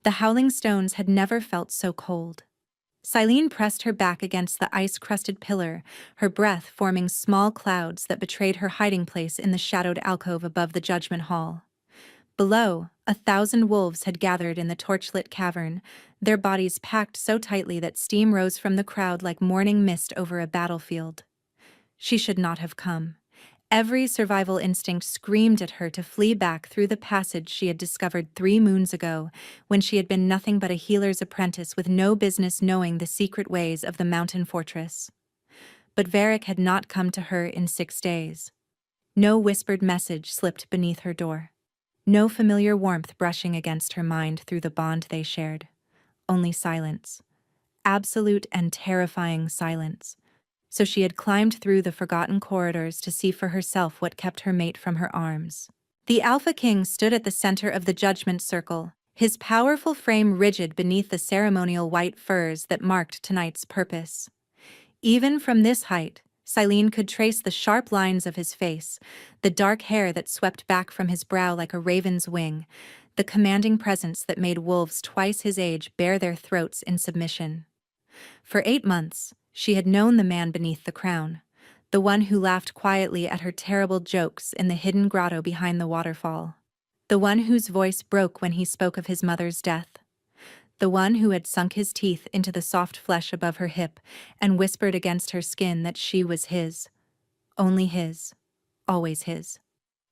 The howling stones had never felt so cold. Silene pressed her back against the ice-crusted pillar, her breath forming small clouds that betrayed her hiding place in the shadowed alcove above the judgment hall. Below, 1,000 wolves had gathered in the torchlit cavern, their bodies packed so tightly that steam rose from the crowd like morning mist over a battlefield. She should not have come. Every survival instinct screamed at her to flee back through the passage she had discovered 3 moons ago, when she had been nothing but a healer's apprentice with no business knowing the secret ways of the mountain fortress. But Varric had not come to her in 6 days. No whispered message slipped beneath her door. No familiar warmth brushing against her mind through the bond they shared. Only silence. Absolute and terrifying silence. So she had climbed through the forgotten corridors to see for herself what kept her mate from her arms. The Alpha King stood at the center of the judgment circle, his powerful frame rigid beneath the ceremonial white furs that marked tonight's purpose. Even from this height, Silene could trace the sharp lines of his face, the dark hair that swept back from his brow like a raven's wing, the commanding presence that made wolves twice his age bare their throats in submission. For 8 months, she had known the man beneath the crown, the one who laughed quietly at her terrible jokes in the hidden grotto behind the waterfall, the one whose voice broke when he spoke of his mother's death, the one who had sunk his teeth into the soft flesh above her hip and whispered against her skin that she was his, only his, always his.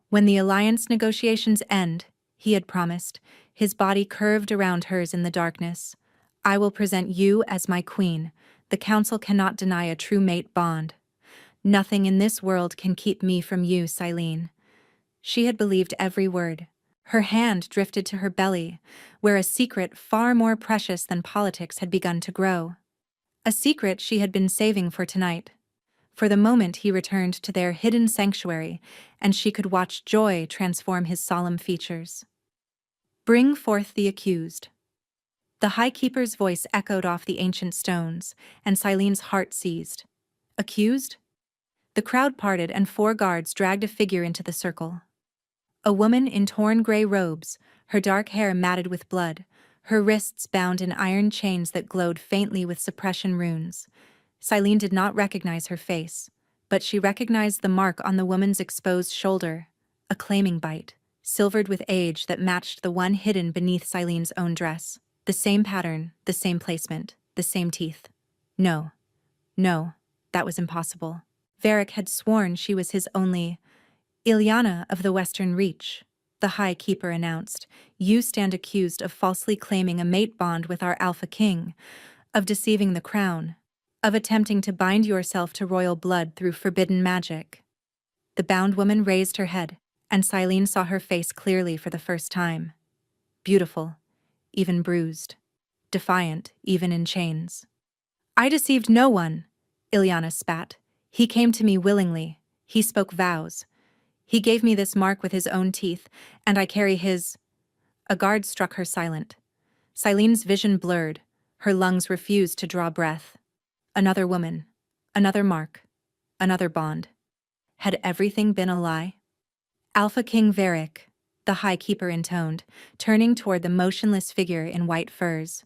When the alliance negotiations end, he had promised, his body curved around hers in the darkness, I will present you as my queen. The council cannot deny a true mate bond. Nothing in this world can keep me from you, Silene. She had believed every word. Her hand drifted to her belly, where a secret far more precious than politics had begun to grow. A secret she had been saving for tonight. For the moment he returned to their hidden sanctuary, and she could watch joy transform his solemn features. Bring forth the accused. The High Keeper's voice echoed off the ancient stones, and Silene's heart seized. Accused? The crowd parted and 4 guards dragged a figure into the circle. A woman in torn gray robes, her dark hair matted with blood, her wrists bound in iron chains that glowed faintly with suppression runes. Silene did not recognize her face, but she recognized the mark on the woman's exposed shoulder, a claiming bite, silvered with age that matched the one hidden beneath Silene's own dress. The same pattern, the same placement, the same teeth. No, that was impossible. Varric had sworn she was his only. Ilyana of the Western Reach, the High Keeper announced, you stand accused of falsely claiming a mate bond with our Alpha King, of deceiving the crown, of attempting to bind yourself to royal blood through forbidden magic. The bound woman raised her head, and Silene saw her face clearly for the first time. Beautiful. Even bruised. Defiant, even in chains. I deceived no one, Ilyana spat. He came to me willingly. He spoke vows. He gave me this mark with his own teeth, and I carry his. A guard struck her silent. Silene's vision blurred. Her lungs refused to draw breath. Another woman. Another mark. Another bond. Had everything been a lie? Alpha King Varric, the High Keeper intoned, turning toward the motionless figure in white furs.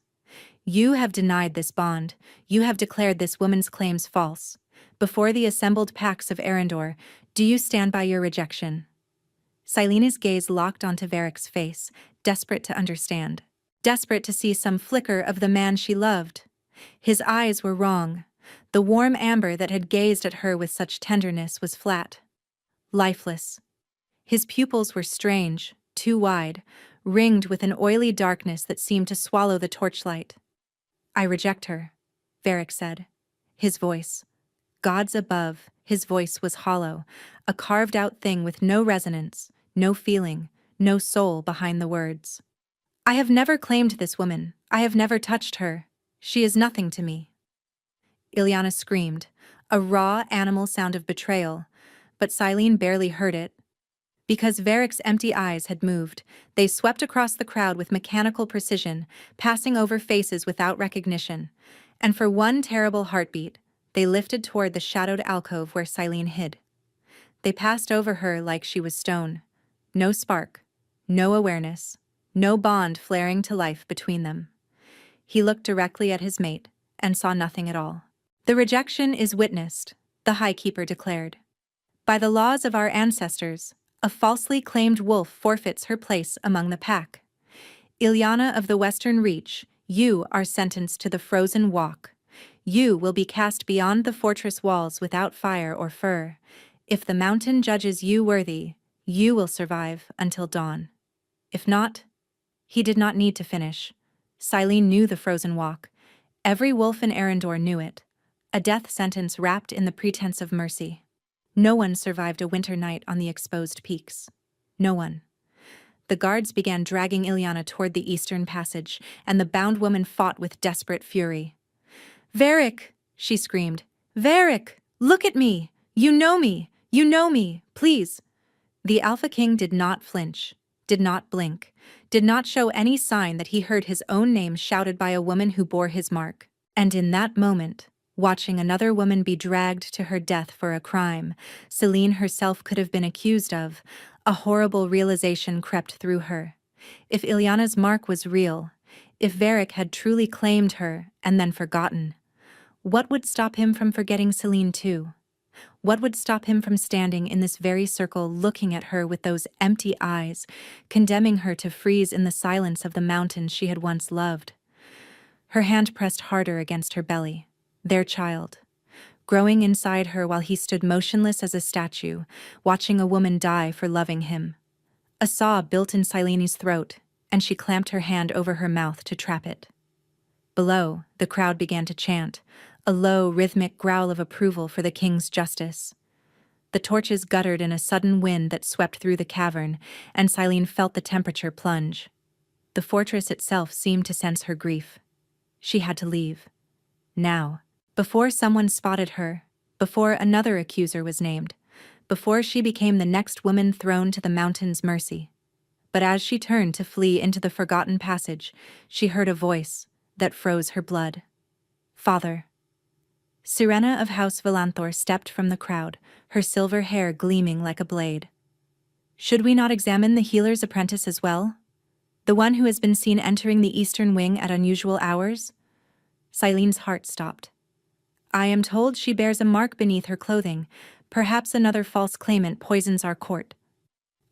You have denied this bond. You have declared this woman's claims false. Before the assembled packs of Arendor, do you stand by your rejection? Silene's gaze locked onto Varric's face, desperate to understand. Desperate to see some flicker of the man she loved. His eyes were wrong. The warm amber that had gazed at her with such tenderness was flat. Lifeless. His pupils were strange, too wide, ringed with an oily darkness that seemed to swallow the torchlight. I reject her, Varric said. His voice. Gods above, his voice was hollow, a carved-out thing with no resonance, no feeling, no soul behind the words. I have never claimed this woman. I have never touched her. She is nothing to me. Ilyana screamed, a raw animal sound of betrayal, but Silene barely heard it. Because Varric's empty eyes had moved, they swept across the crowd with mechanical precision, passing over faces without recognition, and for one terrible heartbeat, they lifted toward the shadowed alcove where Silene hid. They passed over her like she was stone. No spark, no awareness, no bond flaring to life between them. He looked directly at his mate and saw nothing at all. The rejection is witnessed, the High Keeper declared. By the laws of our ancestors, a falsely claimed wolf forfeits her place among the pack. Ilyana of the Western Reach, you are sentenced to the Frozen Walk. You will be cast beyond the fortress walls without fire or fur. If the mountain judges you worthy, you will survive until dawn. If not, he did not need to finish. Silene knew the Frozen Walk. Every wolf in Arendor knew it. A death sentence wrapped in the pretense of mercy. No one survived a winter night on the exposed peaks. No one. The guards began dragging Ilyana toward the eastern passage, and the bound woman fought with desperate fury. "Varric!" she screamed. "Varric! Look at me! You know me! You know me! Please!" The Alpha King did not flinch, did not blink, did not show any sign that he heard his own name shouted by a woman who bore his mark. And in that moment, watching another woman be dragged to her death for a crime Selene herself could have been accused of, a horrible realization crept through her. If Ilyana's mark was real, if Varric had truly claimed her and then forgotten, what would stop him from forgetting Selene too? What would stop him from standing in this very circle looking at her with those empty eyes, condemning her to freeze in the silence of the mountains she had once loved? Her hand pressed harder against her belly. Their child, growing inside her while he stood motionless as a statue, watching a woman die for loving him. A saw built in Silene's throat, and she clamped her hand over her mouth to trap it. Below, the crowd began to chant, a low, rhythmic growl of approval for the king's justice. The torches guttered in a sudden wind that swept through the cavern, and Silene felt the temperature plunge. The fortress itself seemed to sense her grief. She had to leave. Now. Before someone spotted her, before another accuser was named, before she became the next woman thrown to the mountain's mercy. But as she turned to flee into the forgotten passage, she heard a voice that froze her blood. "Father." Sirena of House Valanthor stepped from the crowd, her silver hair gleaming like a blade. "Should we not examine the healer's apprentice as well? The one who has been seen entering the eastern wing at unusual hours?" Silene's heart stopped. "I am told she bears a mark beneath her clothing. Perhaps another false claimant poisons our court."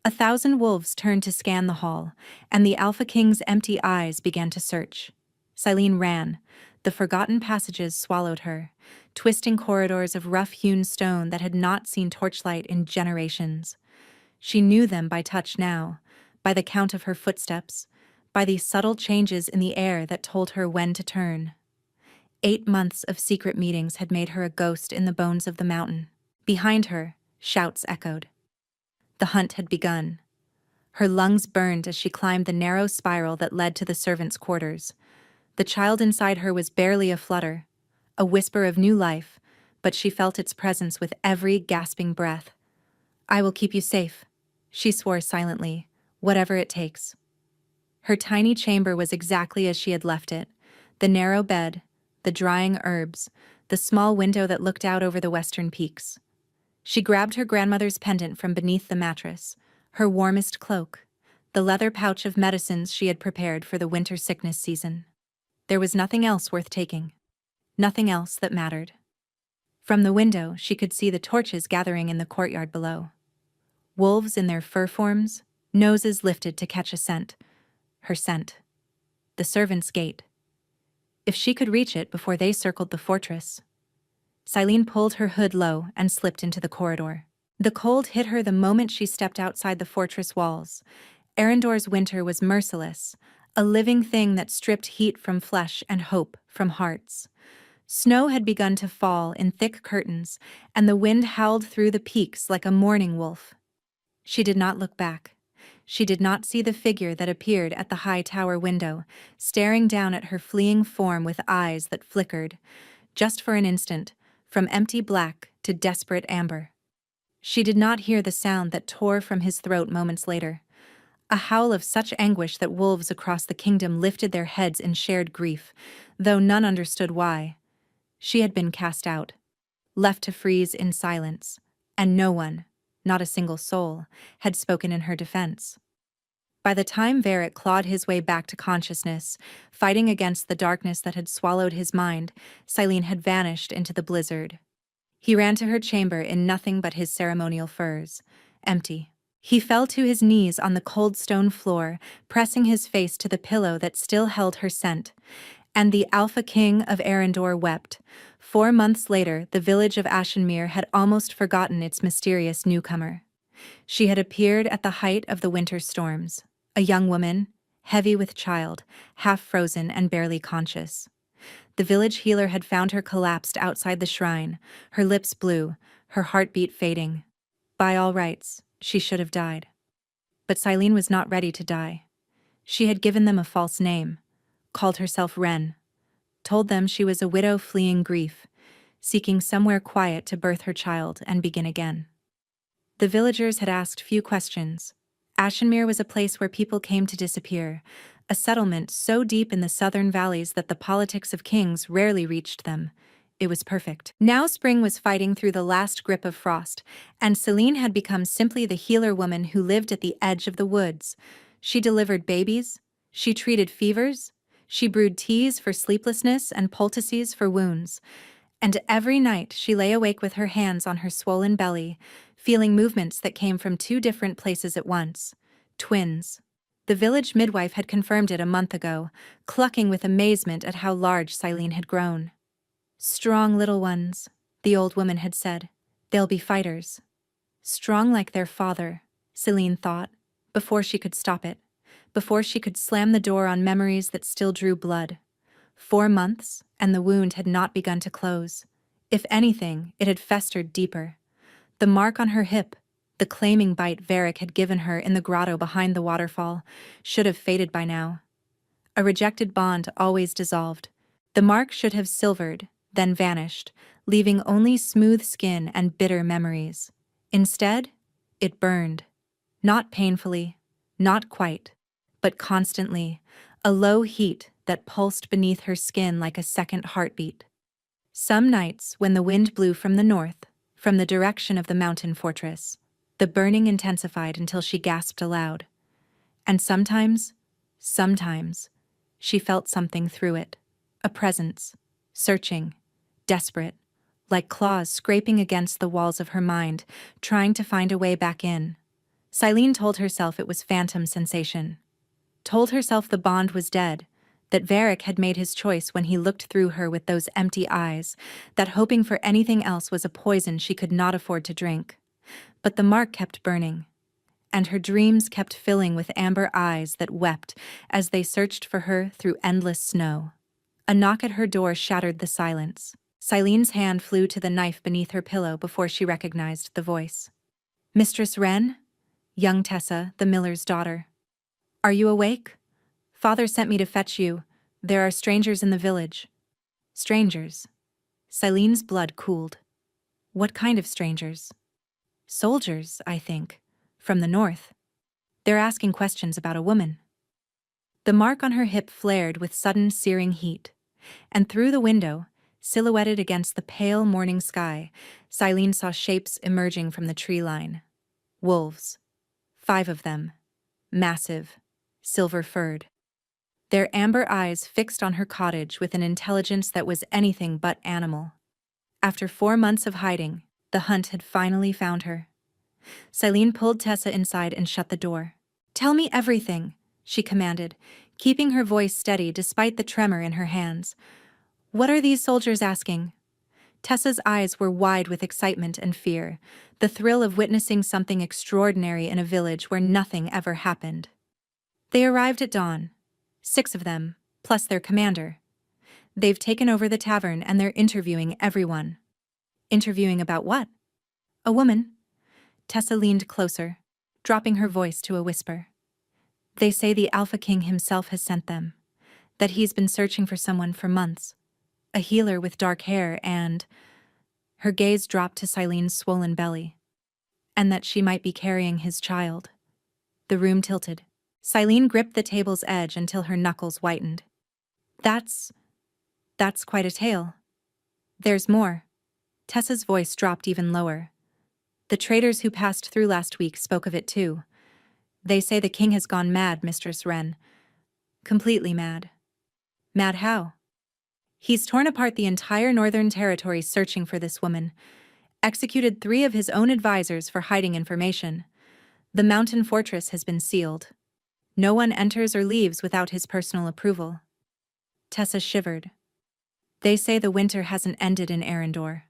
1,000 wolves turned to scan the hall, and the Alpha King's empty eyes began to search. Silene ran. The forgotten passages swallowed her, twisting corridors of rough-hewn stone that had not seen torchlight in generations. She knew them by touch now, by the count of her footsteps, by the subtle changes in the air that told her when to turn. 8 months of secret meetings had made her a ghost in the bones of the mountain. Behind her, shouts echoed. The hunt had begun. Her lungs burned as she climbed the narrow spiral that led to the servants' quarters. The child inside her was barely aflutter, a whisper of new life, but she felt its presence with every gasping breath. "I will keep you safe," she swore silently, "whatever it takes." Her tiny chamber was exactly as she had left it, the narrow bed, the drying herbs, the small window that looked out over the western peaks. She grabbed her grandmother's pendant from beneath the mattress, her warmest cloak, the leather pouch of medicines she had prepared for the winter sickness season. There was nothing else worth taking. Nothing else that mattered. From the window, she could see the torches gathering in the courtyard below. Wolves in their fur forms, noses lifted to catch a scent. Her scent. The servants' gate. If she could reach it before they circled the fortress. Silene pulled her hood low and slipped into the corridor. The cold hit her the moment she stepped outside the fortress walls. Arendor's winter was merciless, a living thing that stripped heat from flesh and hope from hearts. Snow had begun to fall in thick curtains, and the wind howled through the peaks like a mourning wolf. She did not look back. She did not see the figure that appeared at the high tower window, staring down at her fleeing form with eyes that flickered, just for an instant, from empty black to desperate amber. She did not hear the sound that tore from his throat moments later, a howl of such anguish that wolves across the kingdom lifted their heads in shared grief, though none understood why. She had been cast out, left to freeze in silence, and no one, not a single soul, had spoken in her defense. By the time Varric clawed his way back to consciousness, fighting against the darkness that had swallowed his mind, Silene had vanished into the blizzard. He ran to her chamber in nothing but his ceremonial furs. Empty. He fell to his knees on the cold stone floor, pressing his face to the pillow that still held her scent. And the Alpha King of Arendor wept. 4 months later, the village of Ashenmere had almost forgotten its mysterious newcomer. She had appeared at the height of the winter storms. A young woman, heavy with child, half frozen and barely conscious. The village healer had found her collapsed outside the shrine, her lips blue, her heartbeat fading. By all rights, she should have died. But Silene was not ready to die. She had given them a false name, called herself Ren, told them she was a widow fleeing grief, seeking somewhere quiet to birth her child and begin again. The villagers had asked few questions. Ashenmere was a place where people came to disappear, a settlement so deep in the southern valleys that the politics of kings rarely reached them. It was perfect. Now spring was fighting through the last grip of frost, and Silene had become simply the healer woman who lived at the edge of the woods. She delivered babies, she treated fevers, she brewed teas for sleeplessness and poultices for wounds. And every night she lay awake with her hands on her swollen belly, feeling movements that came from 2 different places at once. Twins. The village midwife had confirmed it a month ago, clucking with amazement at how large Silene had grown. Strong little ones, the old woman had said. They'll be fighters. Strong like their father, Silene thought, before she could stop it, before she could slam the door on memories that still drew blood. 4 months, and the wound had not begun to close. If anything, it had festered deeper. The mark on her hip, the claiming bite Varric had given her in the grotto behind the waterfall, should have faded by now. A rejected bond always dissolved. The mark should have silvered, then vanished, leaving only smooth skin and bitter memories. Instead, it burned. Not painfully, not quite, but constantly, a low heat that pulsed beneath her skin like a second heartbeat. Some nights, when the wind blew from the north, from the direction of the mountain fortress, the burning intensified until she gasped aloud. And sometimes, she felt something through it. A presence, searching, desperate, like claws scraping against the walls of her mind, trying to find a way back in. Silene told herself it was phantom sensation. Told herself the bond was dead, that Varric had made his choice when he looked through her with those empty eyes, that hoping for anything else was a poison she could not afford to drink. But the mark kept burning, and her dreams kept filling with amber eyes that wept as they searched for her through endless snow. A knock at her door shattered the silence. Silene's hand flew to the knife beneath her pillow before she recognized the voice. "Mistress Wren?" Young Tessa, the miller's daughter. "Are you awake? Father sent me to fetch you. There are strangers in the village." Strangers. Silene's blood cooled. What kind of strangers? Soldiers, I think. From the north. They're asking questions about a woman. The mark on her hip flared with sudden searing heat. And through the window, silhouetted against the pale morning sky, Silene saw shapes emerging from the tree line. Wolves. 5 of them. Massive. Silver-furred. Their amber eyes fixed on her cottage with an intelligence that was anything but animal. After 4 months of hiding, the hunt had finally found her. Silene pulled Tessa inside and shut the door. "Tell me everything," she commanded, keeping her voice steady despite the tremor in her hands. "What are these soldiers asking?" Tessa's eyes were wide with excitement and fear, the thrill of witnessing something extraordinary in a village where nothing ever happened. They arrived at dawn. 6 of them, plus their commander. They've taken over the tavern and they're interviewing everyone. Interviewing about what? A woman. Tessa leaned closer, dropping her voice to a whisper. They say the Alpha King himself has sent them, that he's been searching for someone for months. A healer with dark hair and... Her gaze dropped to Silene's swollen belly. And that she might be carrying his child. The room tilted. Silene gripped the table's edge until her knuckles whitened. That's quite a tale. There's more. Tessa's voice dropped even lower. The traders who passed through last week spoke of it too. They say the king has gone mad, Mistress Wren. Completely mad. Mad how? He's torn apart the entire Northern Territory searching for this woman, executed 3 of his own advisors for hiding information. The mountain fortress has been sealed. No one enters or leaves without his personal approval. Tessa shivered. They say the winter hasn't ended in Arendor.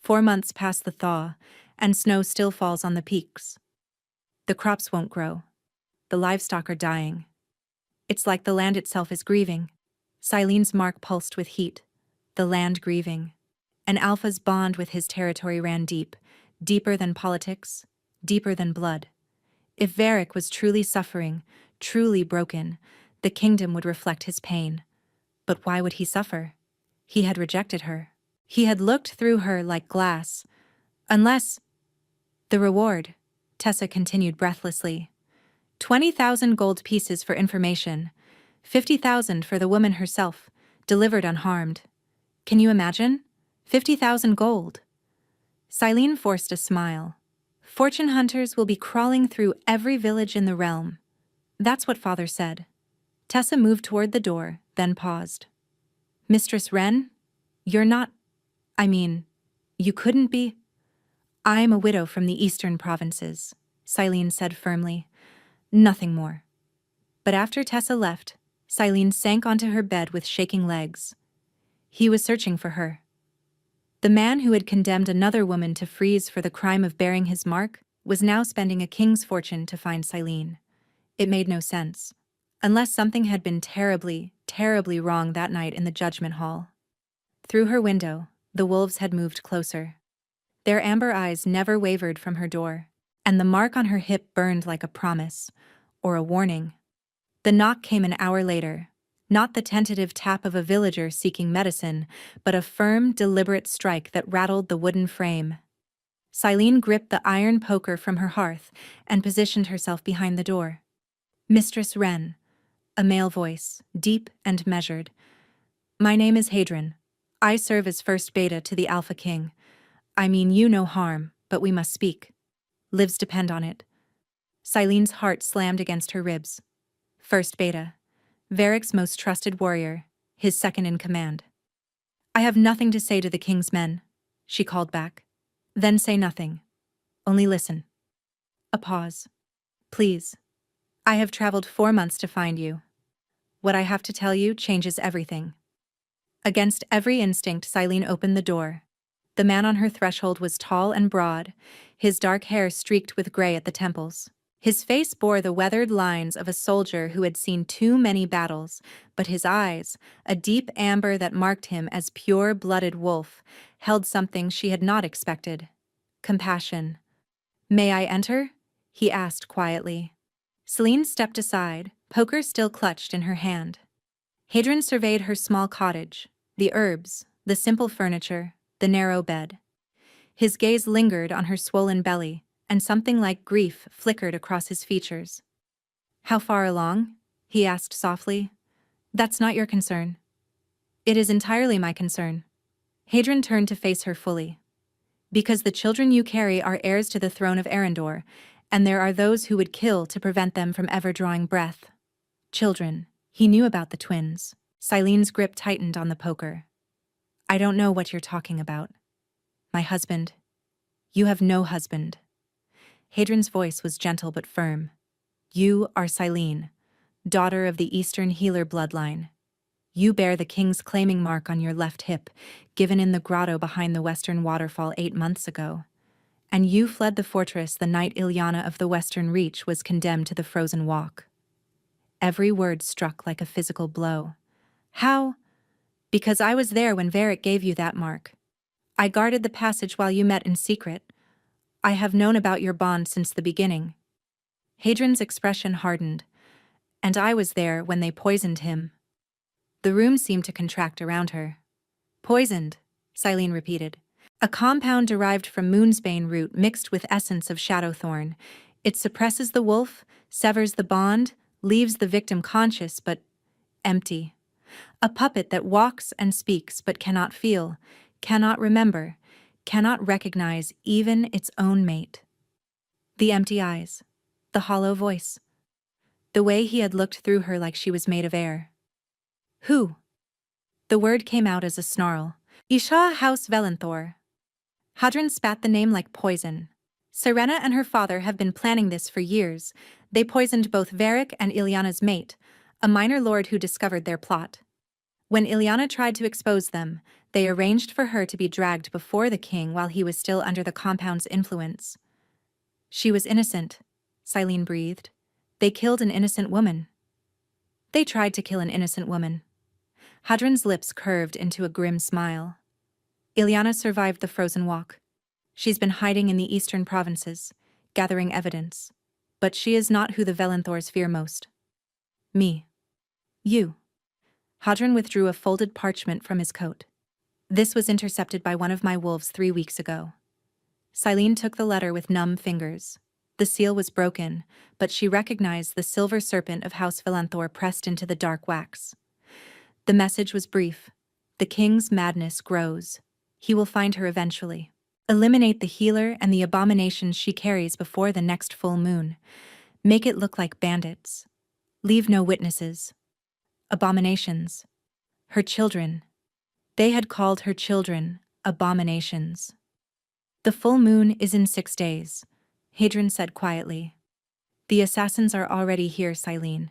4 months past the thaw, and snow still falls on the peaks. The crops won't grow. The livestock are dying. It's like the land itself is grieving. Silene's mark pulsed with heat. The land grieving. And Alpha's bond with his territory ran deep, deeper than politics, deeper than blood. If Varric was truly suffering, truly broken, the kingdom would reflect his pain. But why would he suffer? He had rejected her. He had looked through her like glass. Unless... The reward, Tessa continued breathlessly. 20,000 gold pieces for information, 50,000 for the woman herself, delivered unharmed. Can you imagine? 50,000 gold. Silene forced a smile. Fortune hunters will be crawling through every village in the realm. That's what Father said. Tessa moved toward the door, then paused. Mistress Wren, you're not... you couldn't be... I'm a widow from the eastern provinces, Silene said firmly. Nothing more. But after Tessa left, Silene sank onto her bed with shaking legs. He was searching for her. The man who had condemned another woman to freeze for the crime of bearing his mark was now spending a king's fortune to find Silene. It made no sense. Unless something had been terribly, terribly wrong that night in the judgment hall. Through her window, the wolves had moved closer. Their amber eyes never wavered from her door, and the mark on her hip burned like a promise, or a warning. The knock came an hour later, not the tentative tap of a villager seeking medicine, but a firm, deliberate strike that rattled the wooden frame. Silene gripped the iron poker from her hearth and positioned herself behind the door. Mistress Wren, a male voice, deep and measured. My name is Hadron. I serve as first beta to the Alpha King. I mean you no harm, but we must speak. Lives depend on it. Silene's heart slammed against her ribs. First beta. Varric's most trusted warrior, his second in command. I have nothing to say to the king's men, she called back. Then say nothing. Only listen. A pause. Please. I have traveled 4 months to find you. What I have to tell you changes everything. Against every instinct, Silene opened the door. The man on her threshold was tall and broad, his dark hair streaked with gray at the temples. His face bore the weathered lines of a soldier who had seen too many battles, but his eyes, a deep amber that marked him as pure-blooded wolf, held something she had not expected. Compassion. May I enter? He asked quietly. Silene stepped aside, poker still clutched in her hand. Hadron surveyed her small cottage, the herbs, the simple furniture, the narrow bed. His gaze lingered on her swollen belly, and something like grief flickered across his features. How far along? He asked softly. That's not your concern. It is entirely my concern. Hadron turned to face her fully. Because the children you carry are heirs to the throne of Arendor, and there are those who would kill to prevent them from ever drawing breath. Children. He knew about the twins. Silene's grip tightened on the poker. I don't know what you're talking about. My husband. You have no husband. Hadron's voice was gentle but firm. You are Silene, daughter of the Eastern Healer bloodline. You bear the king's claiming mark on your left hip, given in the grotto behind the western waterfall 8 months ago. And you fled the fortress the night Ilyana of the Western Reach was condemned to the frozen walk. Every word struck like a physical blow. How? Because I was there when Varric gave you that mark. I guarded the passage while you met in secret. I have known about your bond since the beginning. Hadron's expression hardened. And I was there when they poisoned him. The room seemed to contract around her. Poisoned, Silene repeated. A compound derived from moonsbane root mixed with essence of shadowthorn. It suppresses the wolf, severs the bond, leaves the victim conscious but empty. A puppet that walks and speaks but cannot feel, cannot remember, cannot recognize even its own mate. The empty eyes. The hollow voice. The way he had looked through her like she was made of air. Who? The word came out as a snarl. Isha House Velenthor. Hadron spat the name like poison. Serena and her father have been planning this for years. They poisoned both Varric and Ilyana's mate, a minor lord who discovered their plot. When Ilyana tried to expose them, they arranged for her to be dragged before the king while he was still under the compound's influence. She was innocent, Silene breathed. They killed an innocent woman. They tried to kill an innocent woman. Hadron's lips curved into a grim smile. Ilyana survived the frozen walk. She's been hiding in the eastern provinces, gathering evidence. But she is not who the Velenthors fear most. Me. You. Hadron withdrew a folded parchment from his coat. This was intercepted by one of my wolves 3 weeks ago. Silene took the letter with numb fingers. The seal was broken, but she recognized the silver serpent of House Velenthor pressed into the dark wax. The message was brief. The king's madness grows. He will find her eventually. Eliminate the healer and the abominations she carries before the next full moon. Make it look like bandits. Leave no witnesses. Abominations. Her children. They had called her children abominations. The full moon is in 6 days, Hadron said quietly. The assassins are already here, Silene.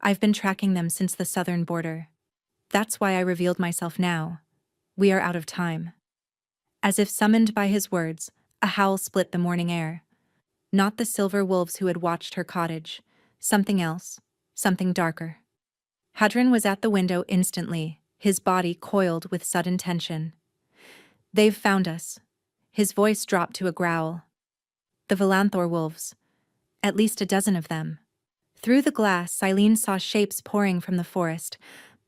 I've been tracking them since the southern border. That's why I revealed myself now. We are out of time. As if summoned by his words, a howl split the morning air. Not the silver wolves who had watched her cottage. Something else. Something darker. Hadron was at the window instantly, his body coiled with sudden tension. They've found us. His voice dropped to a growl. The Velenthor wolves. At least a dozen of them. Through the glass, Silene saw shapes pouring from the forest.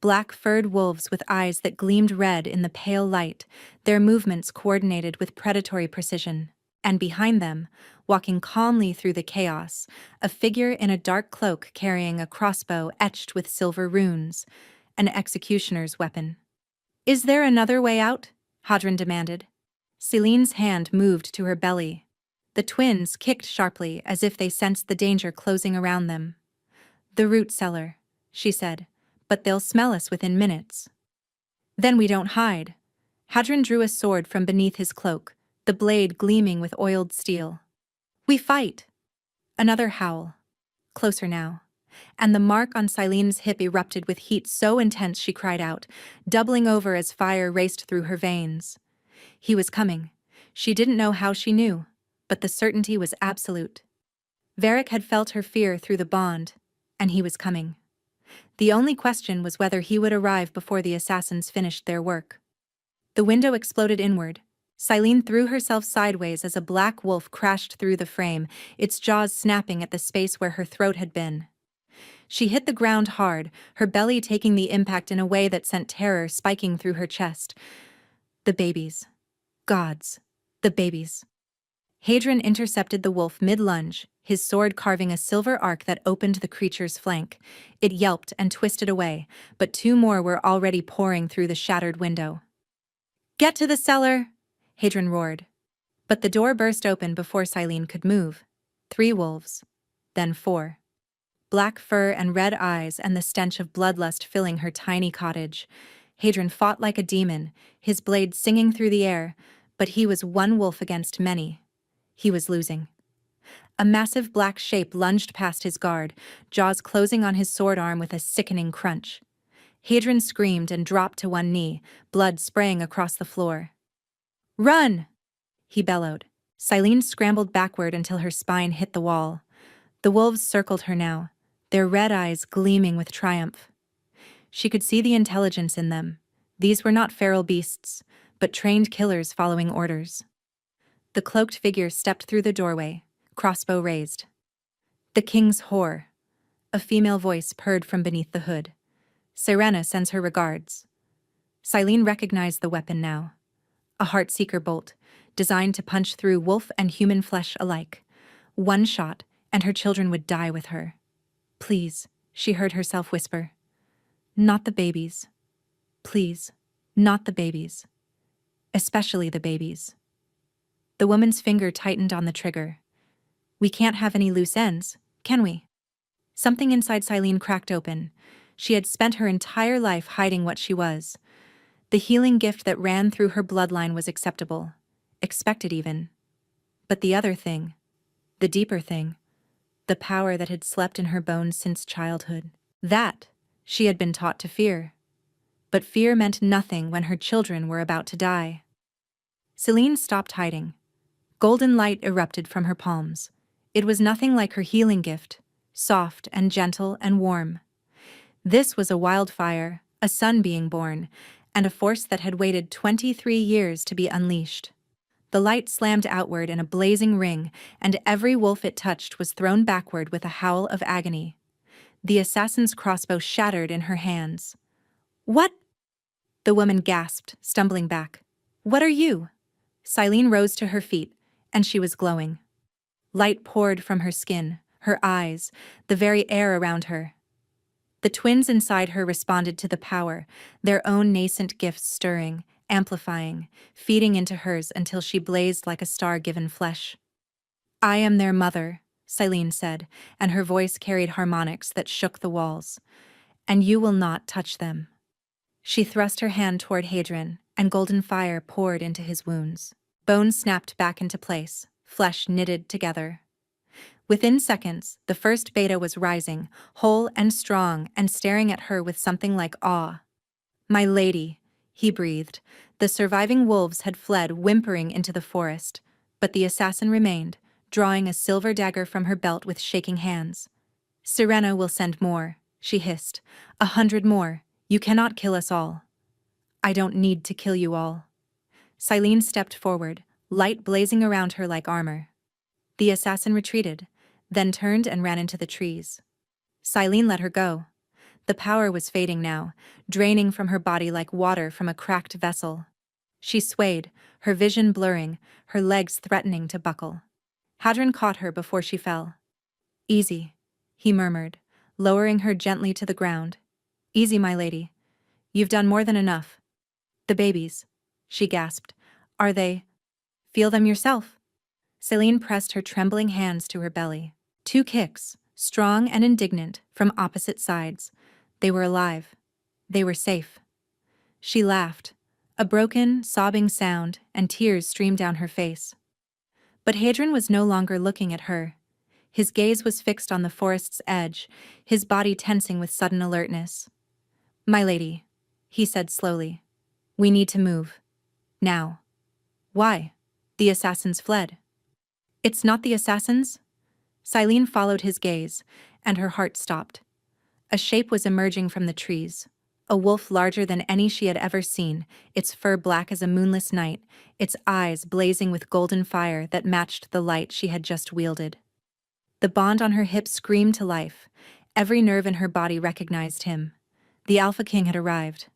Black-furred wolves with eyes that gleamed red in the pale light, their movements coordinated with predatory precision. And behind them, walking calmly through the chaos, a figure in a dark cloak carrying a crossbow etched with silver runes, an executioner's weapon. Is there another way out? Hadron demanded. Selene's hand moved to her belly. The twins kicked sharply as if they sensed the danger closing around them. The root cellar, she said, but they'll smell us within minutes. Then we don't hide. Hadron drew a sword from beneath his cloak, the blade gleaming with oiled steel. We fight. Another howl. Closer now. And the mark on Silene's hip erupted with heat so intense she cried out, doubling over as fire raced through her veins. He was coming. She didn't know how she knew, but the certainty was absolute. Varric had felt her fear through the bond, and he was coming. The only question was whether he would arrive before the assassins finished their work. The window exploded inward. Silene threw herself sideways as a black wolf crashed through the frame, its jaws snapping at the space where her throat had been. She hit the ground hard, her belly taking the impact in a way that sent terror spiking through her chest. The babies. Gods. The babies. Hadron intercepted the wolf mid-lunge, his sword carving a silver arc that opened the creature's flank. It yelped and twisted away, but 2 more were already pouring through the shattered window. Get to the cellar! Hadron roared. But the door burst open before Silene could move. 3 wolves. Then 4. Black fur and red eyes and the stench of bloodlust filling her tiny cottage. Hadron fought like a demon, his blade singing through the air, but he was one wolf against many. He was losing. A massive black shape lunged past his guard, jaws closing on his sword arm with a sickening crunch. Hadron screamed and dropped to one knee, blood spraying across the floor. Run! He bellowed. Silene scrambled backward until her spine hit the wall. The wolves circled her now, their red eyes gleaming with triumph. She could see the intelligence in them. These were not feral beasts, but trained killers following orders. The cloaked figure stepped through the doorway, crossbow raised. The king's whore. A female voice purred from beneath the hood. Serena sends her regards. Silene recognized the weapon now. A Heartseeker bolt, designed to punch through wolf and human flesh alike. 1 shot, and her children would die with her. Please, she heard herself whisper. Not the babies. Please, not the babies. Especially the babies. The woman's finger tightened on the trigger. We can't have any loose ends, can we? Something inside Silene cracked open. She had spent her entire life hiding what she was. The healing gift that ran through her bloodline was acceptable. Expected even. But the other thing, the deeper thing, the power that had slept in her bones since childhood, that she had been taught to fear. But fear meant nothing when her children were about to die. Silene stopped hiding. Golden light erupted from her palms. It was nothing like her healing gift, soft and gentle and warm. This was a wildfire, a sun being born, and a force that had waited 23 years to be unleashed. The light slammed outward in a blazing ring, and every wolf it touched was thrown backward with a howl of agony. The assassin's crossbow shattered in her hands. "What?" The woman gasped, stumbling back. "What are you?" Silene rose to her feet, and she was glowing. Light poured from her skin, her eyes, the very air around her. The twins inside her responded to the power, their own nascent gifts stirring, amplifying, feeding into hers until she blazed like a star given flesh. "I am their mother," Silene said, and her voice carried harmonics that shook the walls. "And you will not touch them." She thrust her hand toward Hadron, and golden fire poured into his wounds. Bones snapped back into place, flesh knitted together. Within seconds, the first beta was rising, whole and strong, and staring at her with something like awe. "My lady," he breathed. The surviving wolves had fled whimpering into the forest, but the assassin remained, drawing a silver dagger from her belt with shaking hands. "Sirena will send more," she hissed. 100 more. You cannot kill us all." "I don't need to kill you all." Silene stepped forward, light blazing around her like armor. The assassin retreated, then turned and ran into the trees. Silene let her go. The power was fading now, draining from her body like water from a cracked vessel. She swayed, her vision blurring, her legs threatening to buckle. Hadron caught her before she fell. "Easy," he murmured, lowering her gently to the ground. "Easy, my lady. You've done more than enough." "The babies," she gasped. "Are they? Feel them yourself." Silene pressed her trembling hands to her belly. 2 kicks, strong and indignant, from opposite sides. They were alive. They were safe. She laughed, a broken, sobbing sound, and tears streamed down her face. But Hadron was no longer looking at her. His gaze was fixed on the forest's edge, his body tensing with sudden alertness. "My lady," he said slowly. "We need to move. Now." "Why?" "The assassins fled." "It's not the assassins?" Silene followed his gaze, and her heart stopped. A shape was emerging from the trees. A wolf larger than any she had ever seen, its fur black as a moonless night, its eyes blazing with golden fire that matched the light she had just wielded. The bond on her hips screamed to life. Every nerve in her body recognized him. The Alpha King had arrived.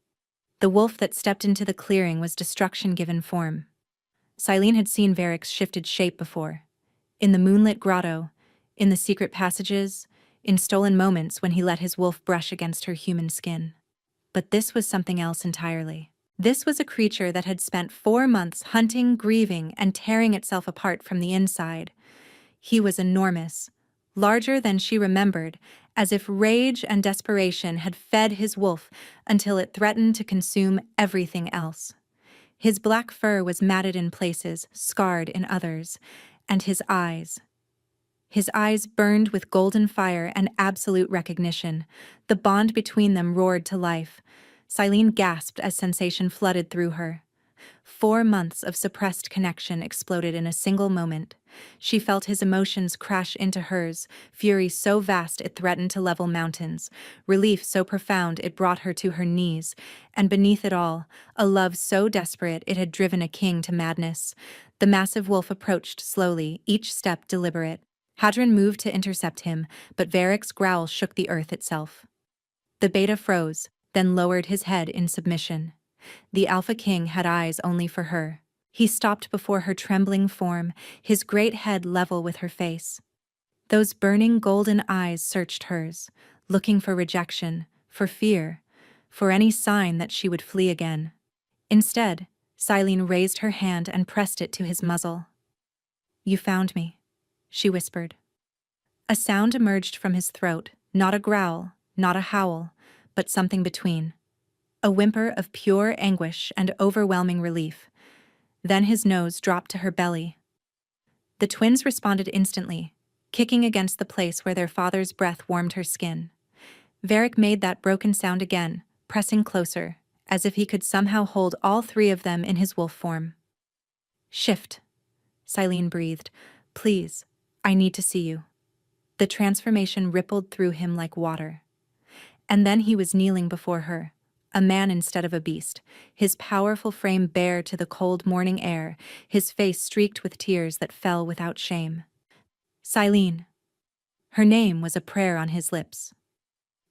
The wolf that stepped into the clearing was destruction given form. Silene had seen Varric's shifted shape before. In the moonlit grotto, in the secret passages, in stolen moments when he let his wolf brush against her human skin. But this was something else entirely. This was a creature that had spent 4 months hunting, grieving, and tearing itself apart from the inside. He was enormous, larger than she remembered, as if rage and desperation had fed his wolf until it threatened to consume everything else. His black fur was matted in places, scarred in others, and his eyes burned with golden fire and absolute recognition. The bond between them roared to life. Silene gasped as sensation flooded through her. 4 months of suppressed connection exploded in a single moment. She felt his emotions crash into hers, fury so vast it threatened to level mountains, relief so profound it brought her to her knees, and beneath it all, a love so desperate it had driven a king to madness. The massive wolf approached slowly, each step deliberate. Hadron moved to intercept him, but Varric's growl shook the earth itself. The beta froze, then lowered his head in submission. The Alpha King had eyes only for her. He stopped before her trembling form, his great head level with her face. Those burning golden eyes searched hers, looking for rejection, for fear, for any sign that she would flee again. Instead, Silene raised her hand and pressed it to his muzzle. "You found me," she whispered. A sound emerged from his throat, not a growl, not a howl, but something between. A whimper of pure anguish and overwhelming relief. Then his nose dropped to her belly. The twins responded instantly, kicking against the place where their father's breath warmed her skin. Varric made that broken sound again, pressing closer, as if he could somehow hold all three of them in his wolf form. "Shift," Silene breathed. "Please, I need to see you." The transformation rippled through him like water. And then he was kneeling before her, a man instead of a beast, his powerful frame bare to the cold morning air, his face streaked with tears that fell without shame. Silene. Her name was a prayer on his lips.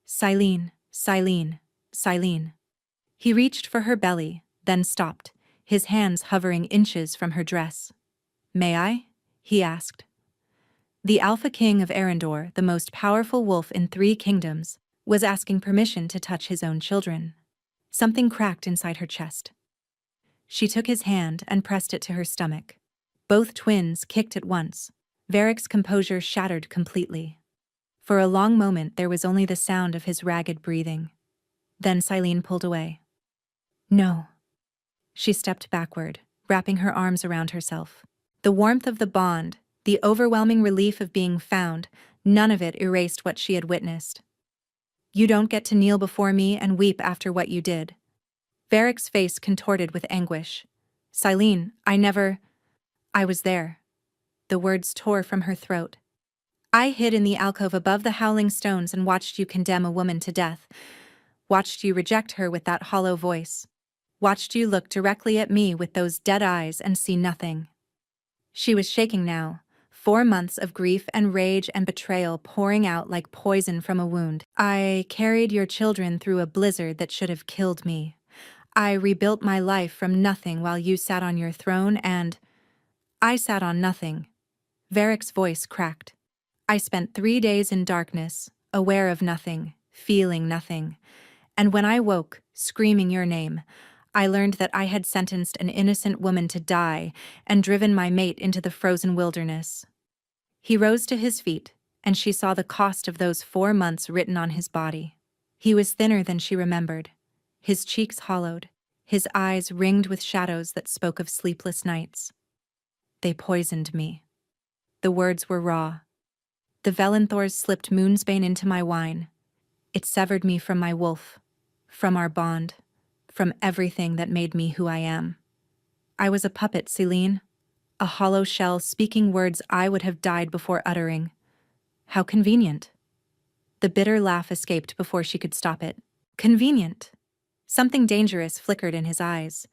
Silene, Silene, Silene. He reached for her belly, then stopped, his hands hovering inches from her dress. "May I?" he asked. The Alpha King of Arendor, the most powerful wolf in 3 kingdoms, was asking permission to touch his own children. Something cracked inside her chest. She took his hand and pressed it to her stomach. Both twins kicked at once. Varric's composure shattered completely. For a long moment there was only the sound of his ragged breathing. Then Silene pulled away. "No." She stepped backward, wrapping her arms around herself. The warmth of the bond, the overwhelming relief of being found, none of it erased what she had witnessed. "You don't get to kneel before me and weep after what you did." Varric's face contorted with anguish. "Silene, I was there." The words tore from her throat. "I hid in the alcove above the howling stones and watched you condemn a woman to death. Watched you reject her with that hollow voice. Watched you look directly at me with those dead eyes and see nothing." She was shaking now, 4 months of grief and rage and betrayal pouring out like poison from a wound. "I carried your children through a blizzard that should have killed me. I rebuilt my life from nothing while you sat on your throne and I sat on nothing." Varric's voice cracked. "I spent 3 days in darkness, aware of nothing, feeling nothing. And when I woke, screaming your name, I learned that I had sentenced an innocent woman to die and driven my mate into the frozen wilderness." He rose to his feet, and she saw the cost of those 4 months written on his body. He was thinner than she remembered, his cheeks hollowed, his eyes ringed with shadows that spoke of sleepless nights. "They poisoned me." The words were raw. "The Velenthors slipped Moonsbane into my wine. It severed me from my wolf, from our bond, from everything that made me who I am. I was a puppet, Silene, a hollow shell speaking words I would have died before uttering. How convenient." The bitter laugh escaped before she could stop it. "Convenient." Something dangerous flickered in his eyes.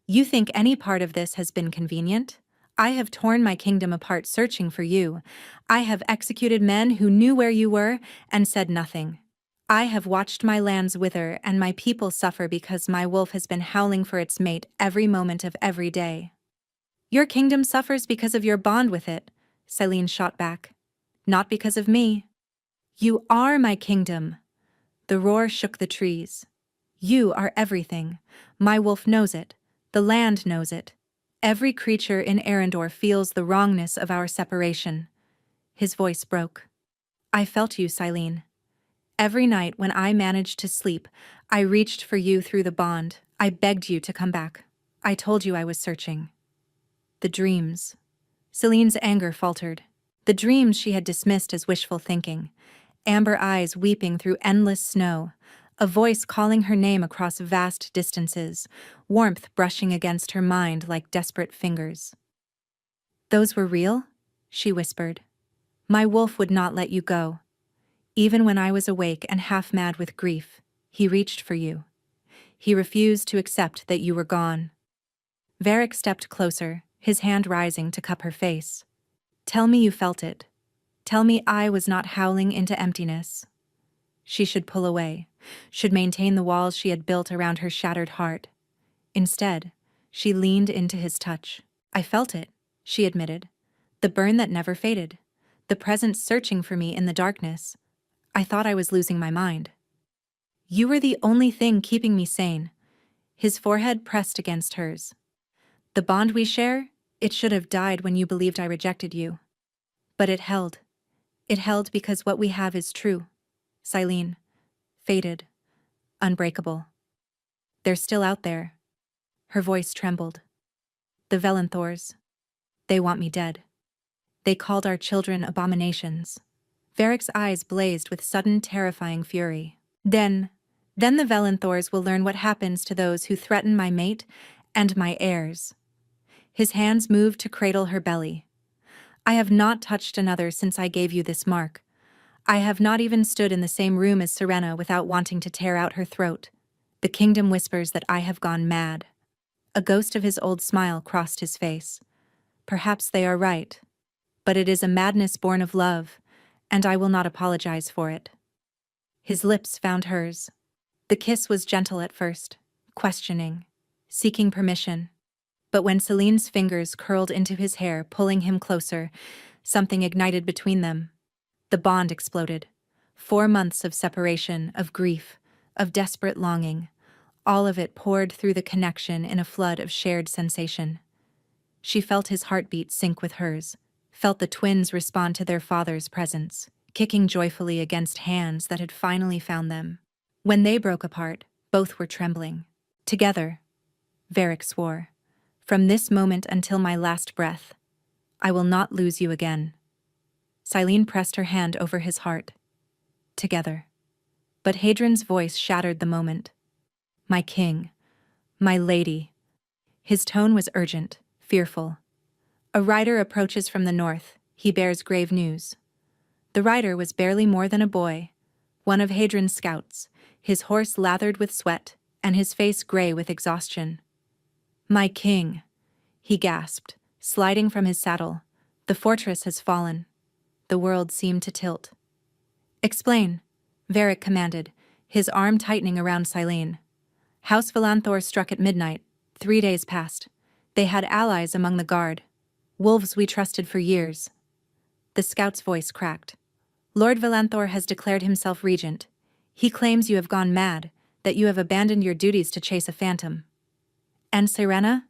"You think any part of this has been convenient? I have torn my kingdom apart searching for you. I have executed men who knew where you were and said nothing. I have watched my lands wither and my people suffer because my wolf has been howling for its mate every moment of every day." "Your kingdom suffers because of your bond with it," Silene shot back. "Not because of me." "You are my kingdom." The roar shook the trees. "You are everything. My wolf knows it. The land knows it. Every creature in Arendor feels the wrongness of our separation." His voice broke. "I felt you, Silene. Every night when I managed to sleep, I reached for you through the bond. I begged you to come back. I told you I was searching." The dreams. Selene's anger faltered. The dreams she had dismissed as wishful thinking. Amber eyes weeping through endless snow. A voice calling her name across vast distances. Warmth brushing against her mind like desperate fingers. "Those were real?" she whispered. "My wolf would not let you go. Even when I was awake and half-mad with grief, he reached for you. He refused to accept that you were gone." Varric stepped closer, his hand rising to cup her face. "Tell me you felt it. Tell me I was not howling into emptiness." She should pull away, should maintain the walls she had built around her shattered heart. Instead, she leaned into his touch. "I felt it," she admitted. "The burn that never faded. The presence searching for me in the darkness. I thought I was losing my mind." "You were the only thing keeping me sane." His forehead pressed against hers. "The bond we share, it should have died when you believed I rejected you. But it held. It held because what we have is true. Silene. Fated. Unbreakable. They're still out there. Her voice trembled. The Velenthors. They want me dead. They called our children abominations. Varric's eyes blazed with sudden terrifying fury. Then the Velenthors will learn what happens to those who threaten my mate and my heirs. His hands moved to cradle her belly. I have not touched another since I gave you this mark. I have not even stood in the same room as Serena without wanting to tear out her throat. The kingdom whispers that I have gone mad. A ghost of his old smile crossed his face. Perhaps they are right. But it is a madness born of love, and I will not apologize for it. His lips found hers. The kiss was gentle at first, questioning, seeking permission. But when Celine's fingers curled into his hair, pulling him closer, something ignited between them. The bond exploded. 4 months of separation, of grief, of desperate longing, all of it poured through the connection in a flood of shared sensation. She felt his heartbeat sync with hers, felt the twins respond to their father's presence, kicking joyfully against hands that had finally found them. When they broke apart, both were trembling. Together, Varric swore, "From this moment until my last breath, I will not lose you again." Silene pressed her hand over his heart. Together. But Hadrian's voice shattered the moment. "My king, my lady." His tone was urgent, fearful. A rider approaches from the north, he bears grave news. The rider was barely more than a boy, one of Hadrian's scouts, his horse lathered with sweat, and his face gray with exhaustion. "My king," he gasped, sliding from his saddle. "The fortress has fallen." The world seemed to tilt. "Explain," Varric commanded, his arm tightening around Silene. "House Velanthor struck at midnight. 3 days passed. They had allies among the guard. Wolves we trusted for years." The scout's voice cracked. "Lord Velanthor has declared himself regent. He claims you have gone mad, that you have abandoned your duties to chase a phantom." "And Serena?"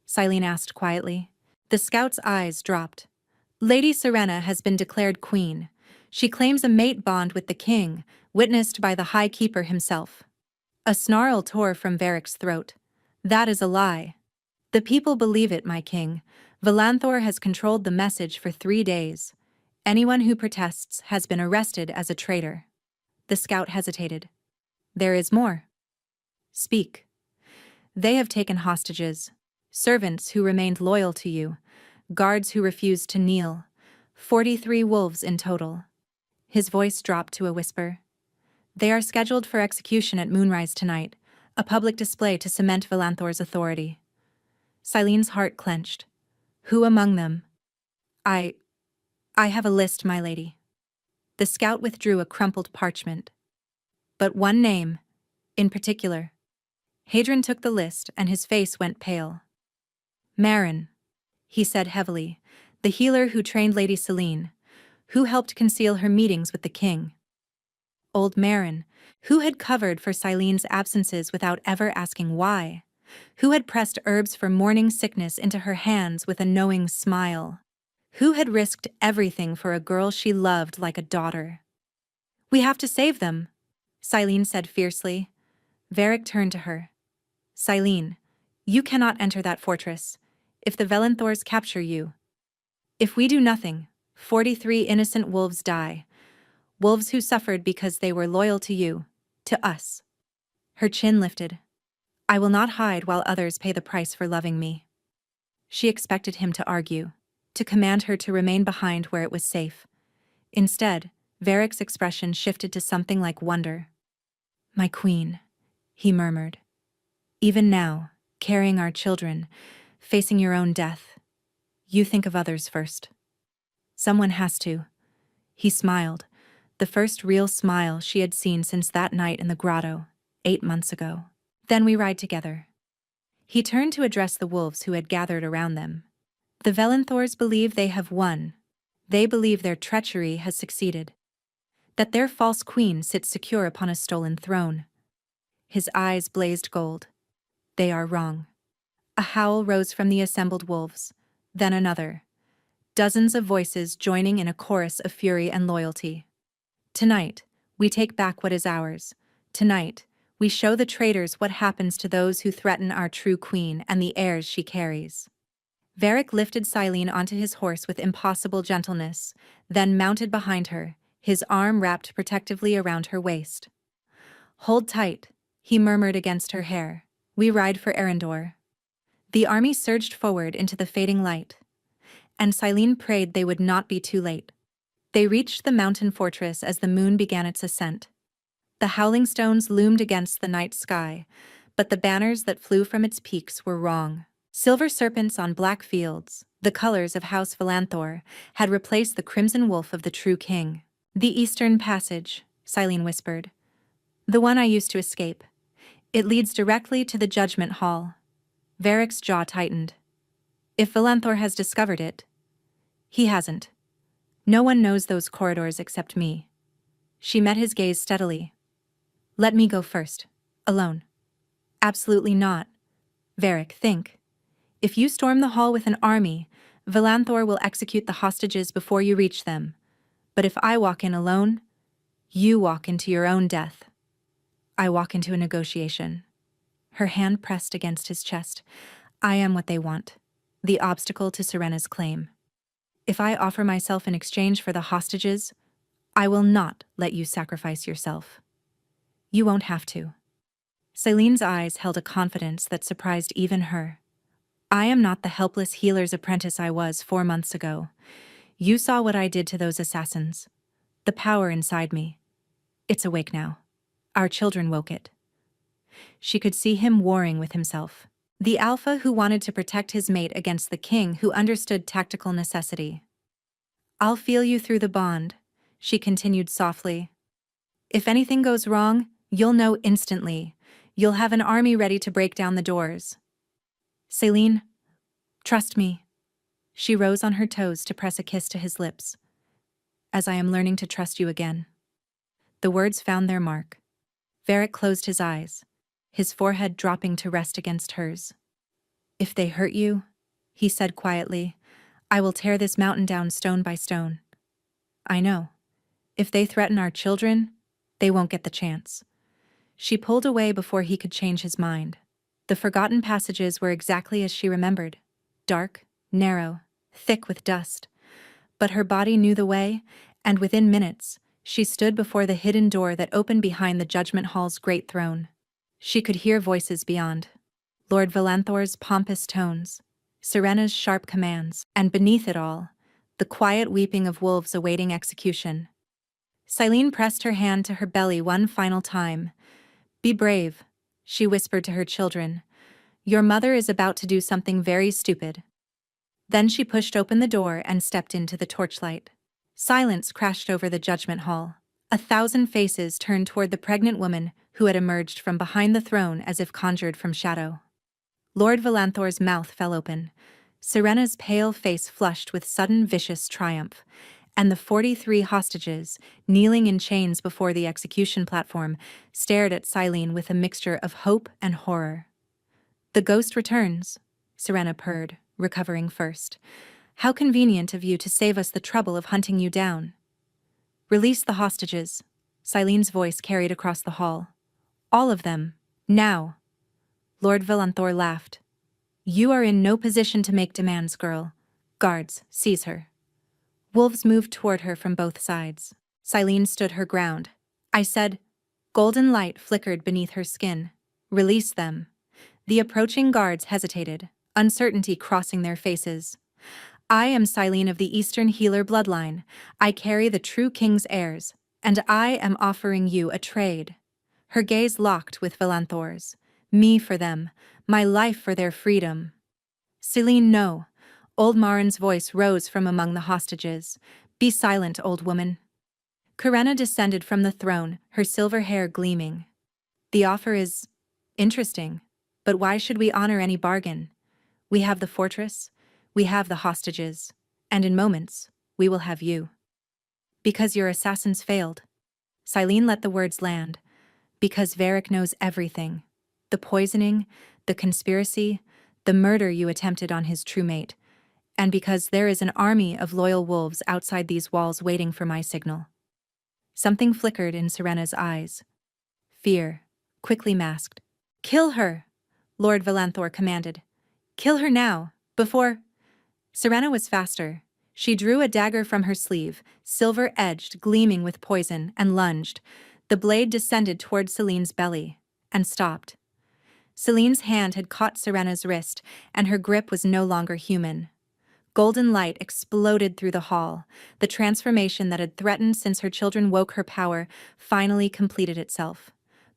Silene asked quietly. The scout's eyes dropped. "Lady Serena has been declared queen. She claims a mate bond with the king, witnessed by the High Keeper himself." A snarl tore from Varric's throat. "That is a lie." "The people believe it, my king. Velanthor has controlled the message for 3 days. Anyone who protests has been arrested as a traitor." The scout hesitated. "There is more." "Speak." "They have taken hostages. Servants who remained loyal to you. Guards who refused to kneel. 43 wolves in total." His voice dropped to a whisper. "They are scheduled for execution at moonrise tonight, a public display to cement Velanthor's authority." Silene's heart clenched. "Who among them?" I have a list, my lady." The scout withdrew a crumpled parchment. "But one name, in particular." Hadrian took the list and his face went pale. "Marin," he said heavily, "the healer who trained Lady Selene, who helped conceal her meetings with the king." Old Marin, who had covered for Silene's absences without ever asking why, who had pressed herbs for morning sickness into her hands with a knowing smile, who had risked everything for a girl she loved like a daughter. "We have to save them," Silene said fiercely. Varric turned to her. "Silene, you cannot enter that fortress. If the Velanthors capture you. If we do nothing, 43 innocent wolves die. Wolves who suffered because they were loyal to you, to us." Her chin lifted. "I will not hide while others pay the price for loving me." She expected him to argue, to command her to remain behind where it was safe. Instead, Varric's expression shifted to something like wonder. "My queen," he murmured. "Even now, carrying our children, facing your own death, you think of others first." "Someone has to." He smiled, the first real smile she had seen since that night in the grotto, 8 months ago. "Then we ride together." He turned to address the wolves who had gathered around them. "The Velanthors believe they have won. They believe their treachery has succeeded. That their false queen sits secure upon a stolen throne." His eyes blazed gold. "They are wrong." A howl rose from the assembled wolves, then another. dozens of voices joining in a chorus of fury and loyalty. Tonight, we take back what is ours. Tonight, we show the traitors what happens to those who threaten our true queen and the heirs she carries. Varric lifted Silene onto his horse with impossible gentleness, then mounted behind her, his arm wrapped protectively around her waist. "Hold tight," he murmured against her hair. "We ride for Arendor." The army surged forward into the fading light, and Silene prayed they would not be too late. They reached the mountain fortress as the moon began its ascent. The howling stones loomed against the night sky, but the banners that flew from its peaks were wrong. Silver serpents on black fields, the colors of House Valanthor, had replaced the crimson wolf of the true king. "The Eastern Passage," Silene whispered. "The one I used to escape. It leads directly to the Judgment Hall." Varric's jaw tightened. If Valanthor has discovered it, he hasn't. No one knows those corridors except me. She met his gaze steadily. "Let me go first. Alone." "Absolutely not. Varric, think. If you storm the hall with an army, Valanthor will execute the hostages before you reach them. But if I walk in alone, you walk into your own death. I walk into a negotiation." Her hand pressed against his chest. "I am what they want. The obstacle to Serena's claim. If I offer myself in exchange for the hostages, I will not let you sacrifice yourself. You won't have to." Silene's eyes held a confidence that surprised even her. "I am not the helpless healer's apprentice I was 4 months ago. You saw what I did to those assassins. The power inside me. It's awake now. Our children woke it." She could see him warring with himself. The alpha who wanted to protect his mate against the king who understood tactical necessity. "I'll feel you through the bond," she continued softly. "If anything goes wrong, you'll know instantly. You'll have an army ready to break down the doors." "Silene, trust me." She rose on her toes to press a kiss to his lips. "As I am learning to trust you again." The words found their mark. Varric closed his eyes, his forehead dropping to rest against hers. "If they hurt you," he said quietly, "I will tear this mountain down stone by stone. I know. If they threaten our children, they won't get the chance." She pulled away before he could change his mind. The forgotten passages were exactly as she remembered. Dark, narrow, thick with dust. But her body knew the way, and within minutes, she stood before the hidden door that opened behind the Judgment Hall's great throne. She could hear voices beyond. Lord Valanthor's pompous tones, Serena's sharp commands, and beneath it all, the quiet weeping of wolves awaiting execution. Silene pressed her hand to her belly one final time. "Be brave," she whispered to her children. "Your mother is about to do something very stupid." Then she pushed open the door and stepped into the torchlight. Silence crashed over the Judgment Hall. 1,000 faces turned toward the pregnant woman who had emerged from behind the throne as if conjured from shadow. Lord Valanthor's mouth fell open. Serena's pale face flushed with sudden vicious triumph, and the 43 hostages, kneeling in chains before the execution platform, stared at Silene with a mixture of hope and horror. "The ghost returns," Serena purred, recovering first. "How convenient of you to save us the trouble of hunting you down." "Release the hostages," Silene's voice carried across the hall. "All of them, now." Lord Valanthor laughed. "You are in no position to make demands, girl. Guards, seize her." Wolves moved toward her from both sides. Silene stood her ground. "I said." Golden light flickered beneath her skin. "Release them." The approaching guards hesitated, uncertainty crossing their faces. "I am Silene of the Eastern Healer bloodline. I carry the true king's heirs, and I am offering you a trade." Her gaze locked with Valanthor's. "Me for them, my life for their freedom." "Silene, no." Old Marin's voice rose from among the hostages. "Be silent, old woman." Karena descended from the throne, her silver hair gleaming. "The offer is interesting, but why should we honor any bargain? We have the fortress, we have the hostages, and in moments, we will have you." "Because your assassins failed." Silene let the words land. "Because Varric knows everything. The poisoning, the conspiracy, the murder you attempted on his true mate. And because there is an army of loyal wolves outside these walls waiting for my signal. Something flickered in Serena's eyes. Fear, quickly masked. Kill her, Lord Valanthor commanded. Kill her now, before... Serena was faster. She drew a dagger from her sleeve, silver-edged, gleaming with poison, and lunged. The blade descended toward Celine's belly, and stopped. Celine's hand had caught Serena's wrist, and her grip was no longer human. Golden light exploded through the hall. The transformation that had threatened since her children woke her power finally completed itself.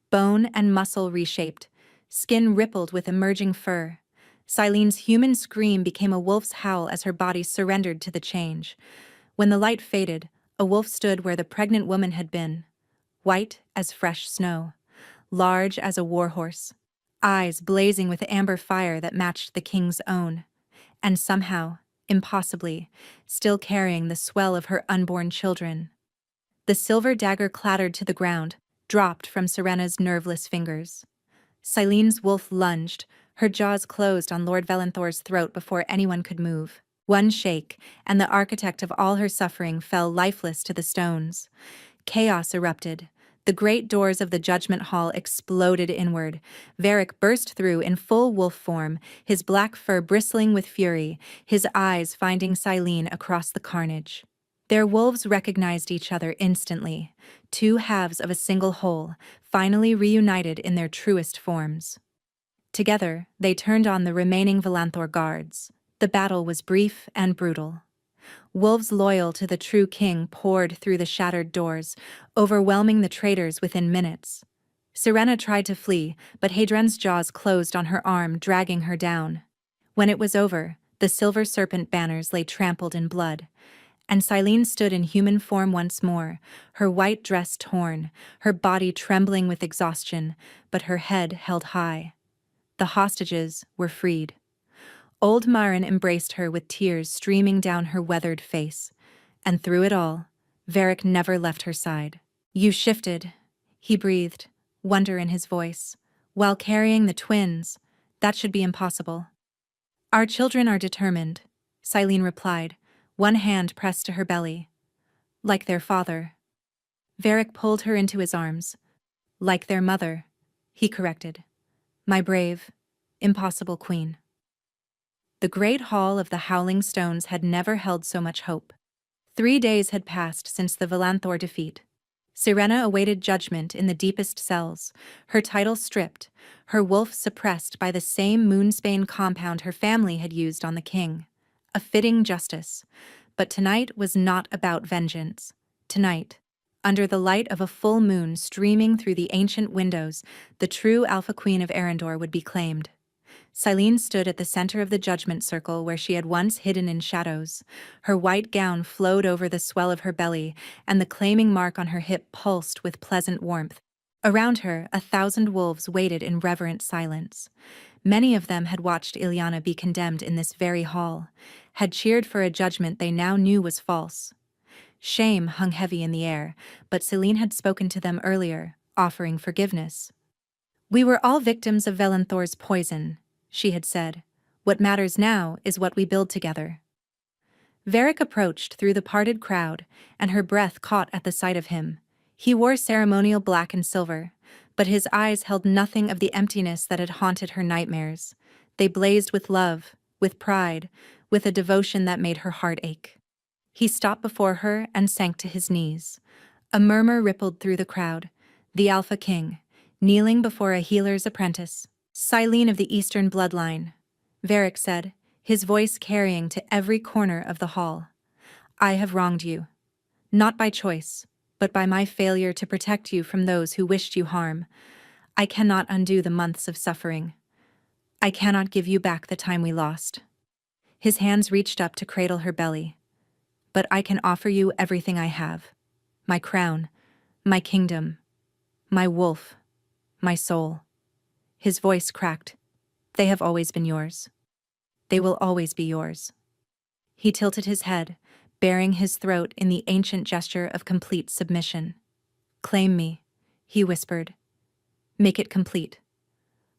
Bone and muscle reshaped. Skin rippled with emerging fur. Silene's human scream became a wolf's howl as her body surrendered to the change. When the light faded, a wolf stood where the pregnant woman had been. White as fresh snow. Large as a warhorse. Eyes blazing with amber fire that matched the king's own. And somehow, impossibly, still carrying the swell of her unborn children. The silver dagger clattered to the ground, dropped from Serena's nerveless fingers. Silene's wolf lunged, her jaws closed on Lord Valanthor's throat before anyone could move. One shake, and the architect of all her suffering fell lifeless to the stones. Chaos erupted. The great doors of the judgment hall exploded inward. Varric burst through in full wolf form, his black fur bristling with fury, his eyes finding Silene across the carnage. Their wolves recognized each other instantly, two halves of a single whole, finally reunited in their truest forms. Together, they turned on the remaining Valanthor guards. The battle was brief and brutal. Wolves loyal to the true king poured through the shattered doors, overwhelming the traitors within minutes. Serena tried to flee, but Hadrian's jaws closed on her arm, dragging her down. When it was over, the silver serpent banners lay trampled in blood. And Silene stood in human form once more, her white dress torn, her body trembling with exhaustion, but her head held high. The hostages were freed. Old Marin embraced her with tears streaming down her weathered face, and through it all, Varric never left her side. You shifted, he breathed, wonder in his voice. While carrying the twins, that should be impossible. Our children are determined, Silene replied, one hand pressed to her belly. Like their father. Varric pulled her into his arms. Like their mother, he corrected. My brave, impossible queen. The great hall of the Howling Stones had never held so much hope. 3 days had passed since the Valanthor defeat. Serena awaited judgment in the deepest cells, her title stripped, her wolf suppressed by the same Moonsbane compound her family had used on the king. A fitting justice. But tonight was not about vengeance. Tonight, under the light of a full moon streaming through the ancient windows, the true Alpha Queen of Arendor would be claimed. Silene stood at the center of the judgment circle where she had once hidden in shadows. Her white gown flowed over the swell of her belly, and the claiming mark on her hip pulsed with pleasant warmth. Around her, 1,000 wolves waited in reverent silence. Many of them had watched Ilyana be condemned in this very hall, had cheered for a judgment they now knew was false. Shame hung heavy in the air, but Silene had spoken to them earlier, offering forgiveness. We were all victims of Valanthor's poison, she had said. What matters now is what we build together. Varric approached through the parted crowd, and her breath caught at the sight of him. He wore ceremonial black and silver, but his eyes held nothing of the emptiness that had haunted her nightmares. They blazed with love, with pride, with a devotion that made her heart ache. He stopped before her and sank to his knees. A murmur rippled through the crowd. The Alpha King, kneeling before a healer's apprentice. Silene of the Eastern bloodline, Varric said, his voice carrying to every corner of the hall. I have wronged you. Not by choice, but by my failure to protect you from those who wished you harm. I cannot undo the months of suffering. I cannot give you back the time we lost. His hands reached up to cradle her belly. But I can offer you everything I have. My crown, my kingdom, my wolf, my soul. His voice cracked. They have always been yours. They will always be yours. He tilted his head, baring his throat in the ancient gesture of complete submission. Claim me, he whispered. Make it complete.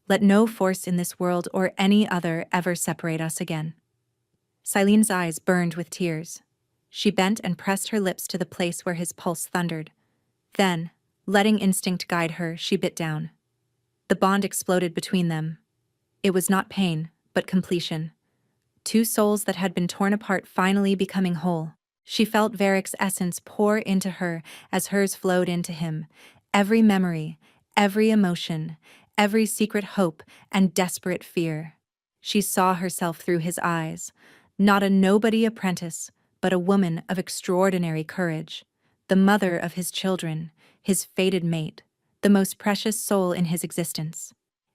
Let no force in this world or any other ever separate us again. Silene's eyes burned with tears. She bent and pressed her lips to the place where his pulse thundered. Then, letting instinct guide her, she bit down. The bond exploded between them. It was not pain, but completion. Two souls that had been torn apart finally becoming whole. She felt Varric's essence pour into her as hers flowed into him. Every memory, every emotion, every secret hope and desperate fear. She saw herself through his eyes. Not a nobody apprentice, but a woman of extraordinary courage. The mother of his children, his fated mate, the most precious soul in his existence.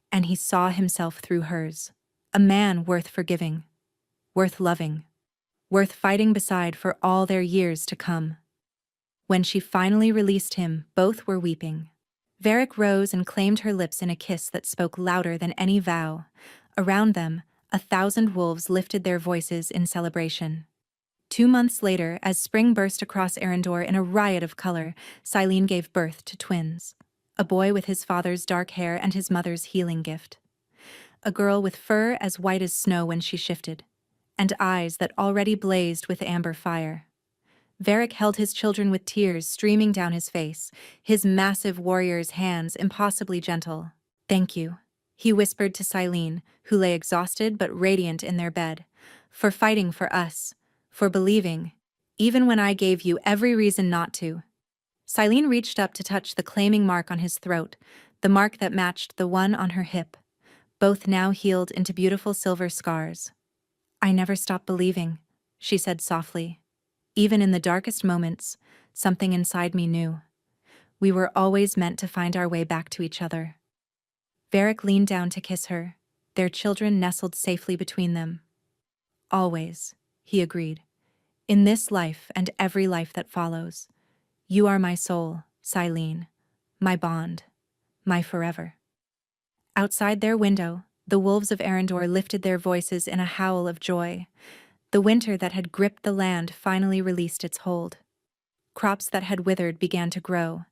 And he saw himself through hers. A man worth forgiving, worth loving, worth fighting beside for all their years to come. When she finally released him, both were weeping. Varric rose and claimed her lips in a kiss that spoke louder than any vow. Around them, 1,000 wolves lifted their voices in celebration. 2 months later, as spring burst across Arendor in a riot of color, Silene gave birth to twins. A boy with his father's dark hair and his mother's healing gift. A girl with fur as white as snow when she shifted, and eyes that already blazed with amber fire. Varric held his children with tears streaming down his face, his massive warrior's hands impossibly gentle. "Thank you," he whispered to Silene, who lay exhausted but radiant in their bed. "For fighting for us, for believing, even when I gave you every reason not to." Silene reached up to touch the claiming mark on his throat, the mark that matched the one on her hip, both now healed into beautiful silver scars. "I never stopped believing," she said softly. "Even in the darkest moments, something inside me knew. We were always meant to find our way back to each other." Varric leaned down to kiss her, their children nestled safely between them. "Always," he agreed. "In this life and every life that follows. You are my soul, Silene, my bond, my forever." Outside their window, the wolves of Arendor lifted their voices in a howl of joy. The winter that had gripped the land finally released its hold. Crops that had withered began to grow.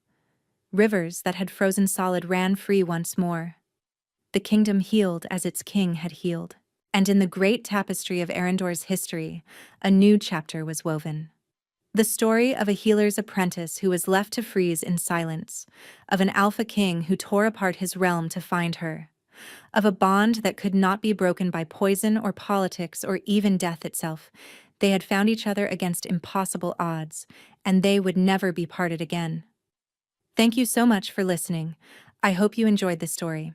Rivers that had frozen solid ran free once more. The kingdom healed as its king had healed. And in the great tapestry of Arendor's history, a new chapter was woven. The story of a healer's apprentice who was left to freeze in silence, of an Alpha King who tore apart his realm to find her, of a bond that could not be broken by poison or politics or even death itself. They had found each other against impossible odds, and they would never be parted again. Thank you so much for listening. I hope you enjoyed the story.